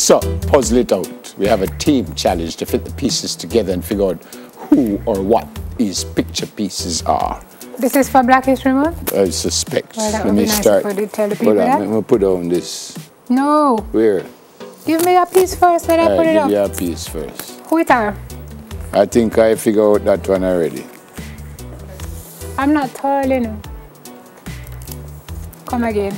So, puzzle it out. We have a team challenge to fit the pieces together and figure out who or what these picture pieces are. This is for Black History Month? I suspect. Well, that Let would me be nice start. if you tell the people that. I'm going to put on this. No. Where? Give me a piece first, then I put it up. Give you a piece first. Who it are? I think I figured out that one already. I'm not tall, you know. Come again.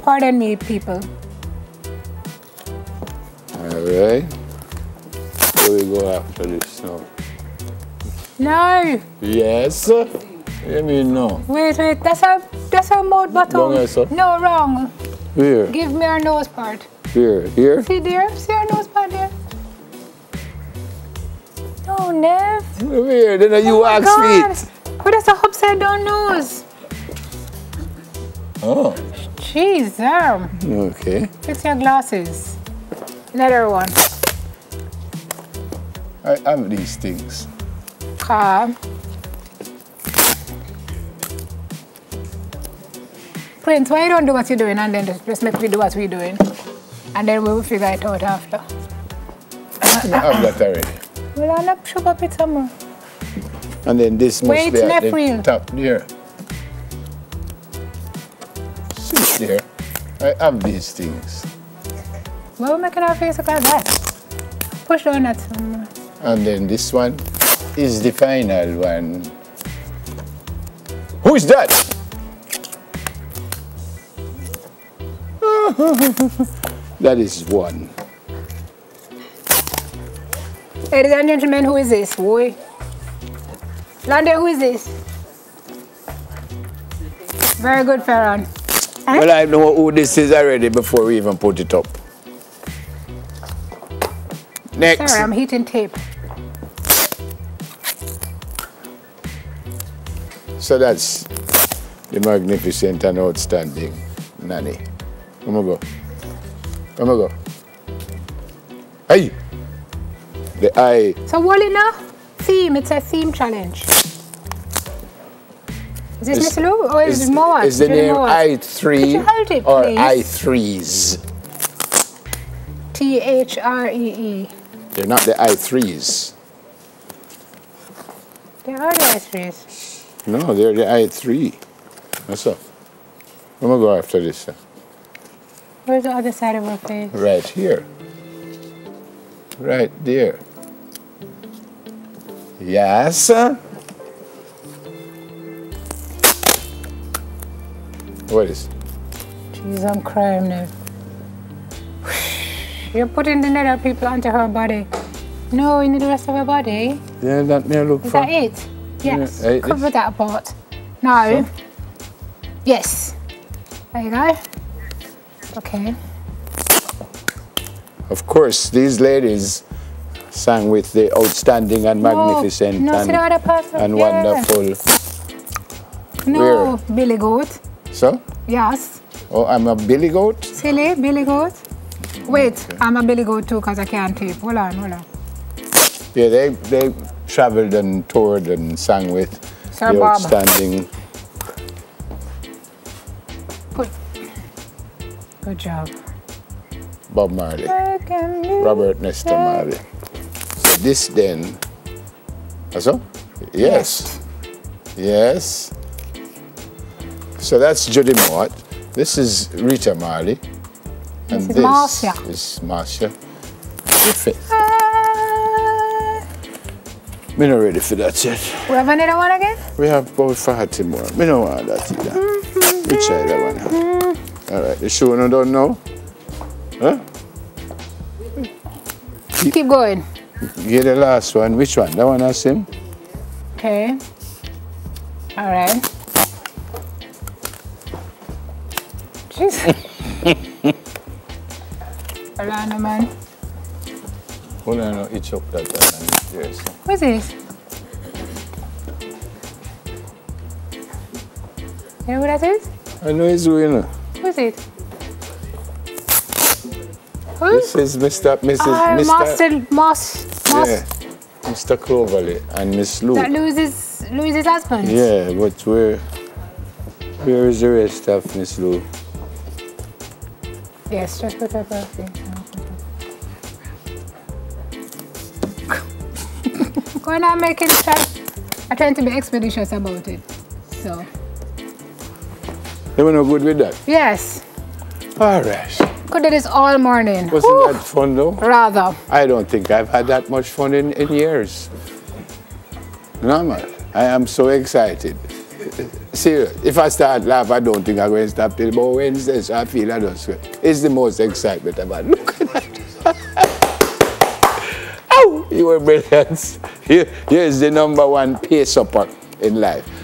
Pardon me, people. Alright. Where we go after this now? No. Yes. You mean no? Wait. That's our mouth bottom. Wrong answer. No, wrong. Where? Give me our nose part. Here? Here? See there? See our nose part there? No, Nev. Here. Then you ask me. But that's a upside down nose. Oh. Jeez, Okay. fix your glasses. Another one. I have these things. Prince, why you don't do what you're doing and then just make me do what we're doing? And then we will figure it out after. I have that already. Well, I'll not show up it somewhere. And then this must be at the top there. See there? I have these things. Well, we're making our face look like that. Push down that somewhere. And then this one is the final one. Who is that? That is one. Ladies and gentlemen, who is this, boy? London, who is this? Very good, Farron. Huh? Well, I know who this is already before we even put it up. Next. Sorry, I'm heating tape. So that's the magnificent and outstanding Nanny. Come on, go. Come on, go. Hey! The eye. So what is now? Theme, it's a theme challenge. Is this Miss Lou or is it Moat? Is the name I3 Could you hold it, or please? I3s? T-H-R-E-E. They're not the I3s. They are the I3s. No, they're the I3. That's all. I'm going to go after this. Where's the other side of her face? Right here. Right there. Yes. What is? Jeez, I'm crying now. You're putting the nether people onto her body. No, you need the rest of her body. Yeah, that may look Is for. that it? Yes. Yeah, Cover that part. No. So? Yes. There you go. Okay. Of course, these ladies sang with the outstanding and magnificent and wonderful. No, Where? Billy Goat. So? Yes. Oh, I'm a billy goat? Silly, Billy Goat. Wait, Okay. I'm a Billy Goat too because I can't tape. Hold on. Yeah, they traveled and toured and sang with Sir the Bob. outstanding. Good job. Bob Marley. Robert Nesta Marley. So this then. Also? Yes. Yes. So that's Judy Mott. This is Rita Marley. And This is Marcia. is Marcia. Good fit. We're not ready for that yet. We have another one again? We have about 40 more. We don't want that either. We try that one. All right, the show no done now? Huh? Keep going. Get the last one. Which one? That one has him? Okay. All right. Jeez. Hold on, man. Hold on, no, itch up that one. Yes. What's this? You know what that is? I know he's doing. Who is it? Who? This is Mr. Mrs. Yeah, Mr. Cloverley and Miss Lou. That Louis's husband? Yeah, but we're Where is the rest of Miss Lou? Yes, just put up her thing. Go on and make it start. I tend to be expeditious about it. So. You were no good with that? Yes. All right. Could do this all morning. Wasn't that fun though? Rather. I don't think I've had that much fun in years. No, man. I am so excited. Serious. If I start laughing, I don't think I'm going to stop till about Wednesday, so I feel I don't sweat. It's the most excitement I've had. Look at that. Oh, you were brilliant. Here's the #1 pace upper in life.